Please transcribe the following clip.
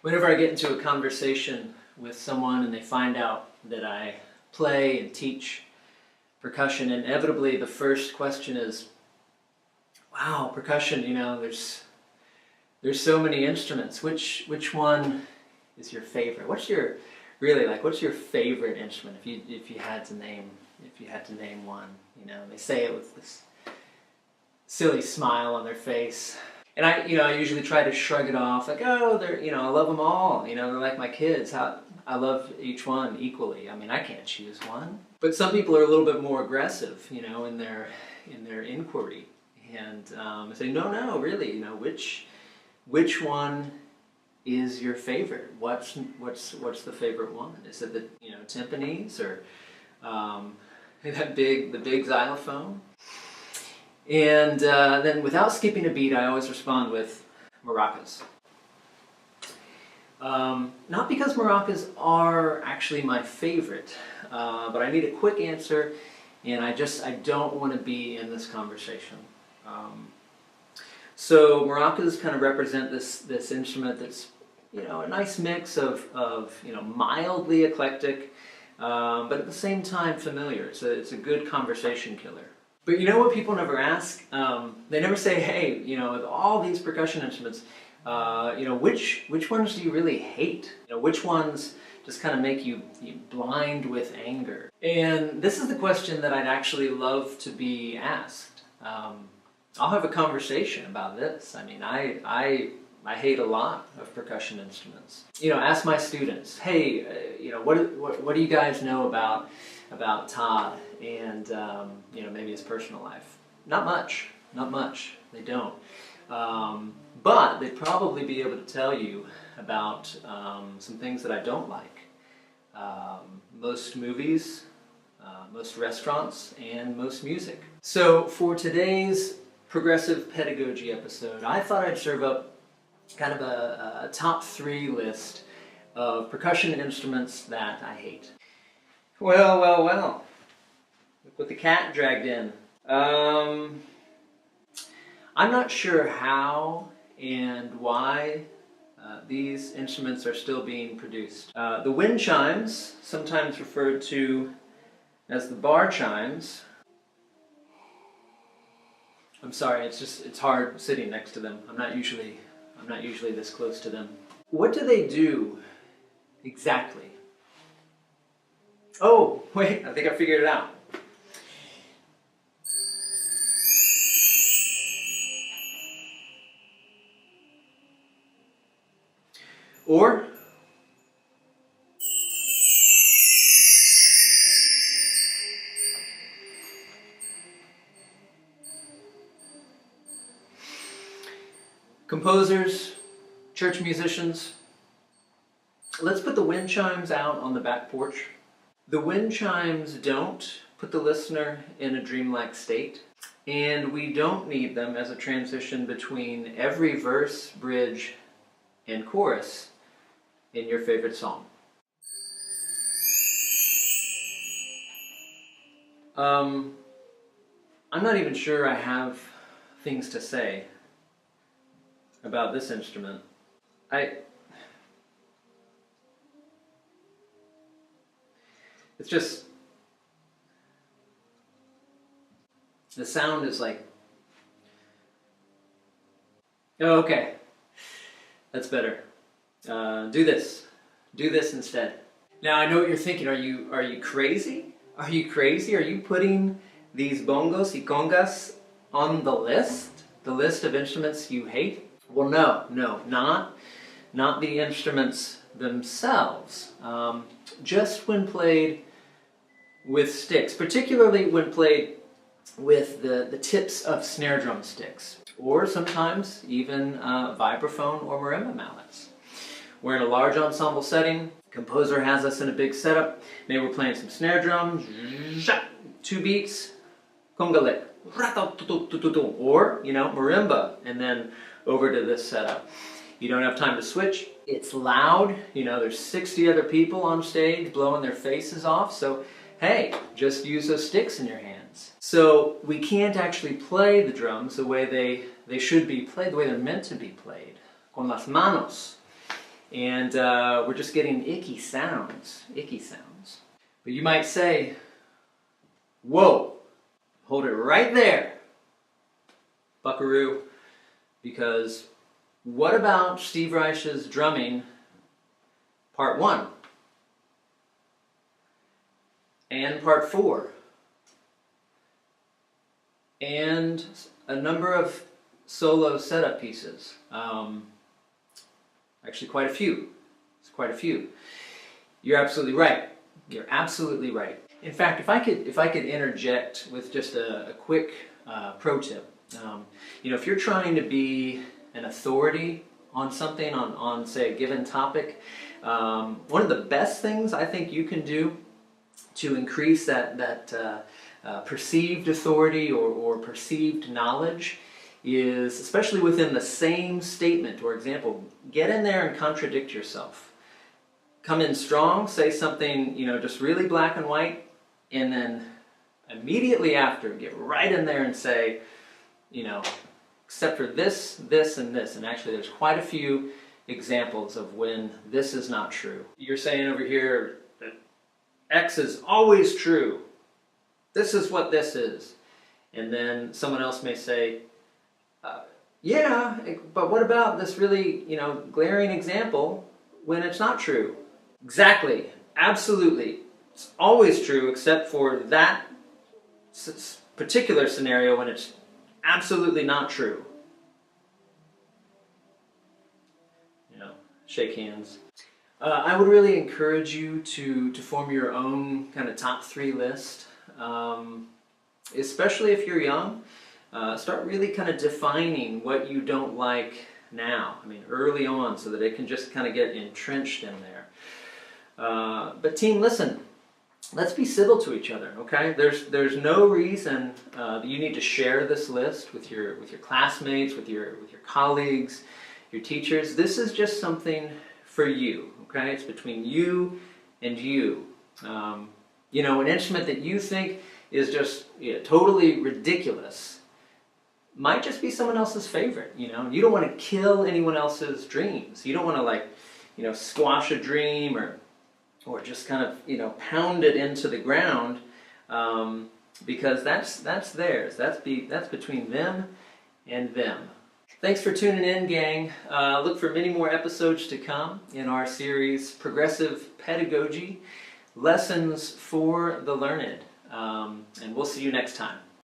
Whenever I get into a conversation with someone and they find out that I play and teach percussion, inevitably the first question is, wow, percussion, there's so many instruments. Which one is your favorite? What's your favorite instrument if you had to name one? They say it with this silly smile on their face. And I usually try to shrug it off, like, oh, I love them all. They're like my kids. I love each one equally. I mean, I can't choose one. But some people are a little bit more aggressive, in their inquiry, and say, no, really, which one is your favorite? What's the favorite one? Is it the timpanis or the big xylophone? And then without skipping a beat, I always respond with maracas. Not because maracas are actually my favorite, but I need a quick answer, and I don't want to be in this conversation. So maracas kind of represent this instrument that's a nice mix of mildly eclectic, but at the same time familiar. It's a good conversation killer. But what people never ask? They never say, hey, with all these percussion instruments, which ones do you really hate? Which ones just kind of make you blind with anger? And this is the question that I'd actually love to be asked. I'll have a conversation about this. I mean, I hate a lot of percussion instruments. Ask my students, hey, what do you guys know about Todd and maybe his personal life? Not much. They don't. But they'd probably be able to tell you about some things that I don't like. Most movies, most restaurants, and most music. So for today's progressive pedagogy episode, I thought I'd serve up kind of a top 3 list of percussion instruments that I hate. Well. Look what the cat dragged in. I'm not sure how and why these instruments are still being produced. The wind chimes, sometimes referred to as the bar chimes. I'm sorry, it's hard sitting next to them. I'm not usually this close to them. What do they do exactly? Oh, wait, I think I figured it out. Or composers, church musicians, let's put the wind chimes out on the back porch. The wind chimes don't put the listener in a dreamlike state, and we don't need them as a transition between every verse, bridge, and chorus in your favorite song. I'm not even sure I have things to say about this instrument. It's just, the sound is like, oh, okay, that's better. Do this instead. Now I know what you're thinking. Are you crazy? Are you crazy? Are you putting these bongos y congas on the list of instruments you hate? Well, no, not the instruments themselves. Just when played with sticks, particularly when played with the tips of snare drum sticks, or sometimes even vibraphone or marimba mallets. We're in a large ensemble setting. Composer has us in a big setup. Maybe we're playing some snare drums, 2 beats, conga lick, or marimba, and then over to this setup. You don't have time to switch. It's loud. There's 60 other people on stage blowing their faces off. So hey, just use those sticks in your hands. So we can't actually play the drums the way they should be played, the way they're meant to be played, con las manos. And we're just getting icky sounds. But you might say, whoa, hold it right there, buckaroo, because what about Steve Reich's drumming part 1 and part 4 and a number of solo setup pieces? Actually quite a few. It's quite a few. You're absolutely right. You're absolutely right. In fact, if I could interject with just a quick pro tip. If you're trying to be an authority on something, on say a given topic, one of the best things I think you can do to increase that perceived authority or perceived knowledge is, especially within the same statement or example, get in there and contradict yourself. Come in strong, say something, just really black and white, and then immediately after, get right in there and say, except for this, this, and this. And actually there's quite a few examples of when this is not true. You're saying over here that X is always true. This is what this is. And then someone else may say, yeah, but what about this really, glaring example when it's not true? Exactly, absolutely. It's always true except for that particular scenario when it's absolutely not true. Shake hands. I would really encourage you to form your own kind of top 3 list, especially if you're young. Start really kind of defining what you don't like now. Early on, so that it can just kind of get entrenched in there. But team, listen. Let's be civil to each other, okay? There's no reason that you need to share this list with your classmates, with your colleagues, your teachers. This is just something for you, okay? It's between you and you. An instrument that you think is just totally ridiculous might just be someone else's favorite. You don't want to kill anyone else's dreams. You don't want to squash a dream or just kind of pound it into the ground, because that's theirs. That's between them and them. Thanks for tuning in, gang. Look for many more episodes to come in our series Progressive Pedagogy, Lessons for the Learned. And we'll see you next time.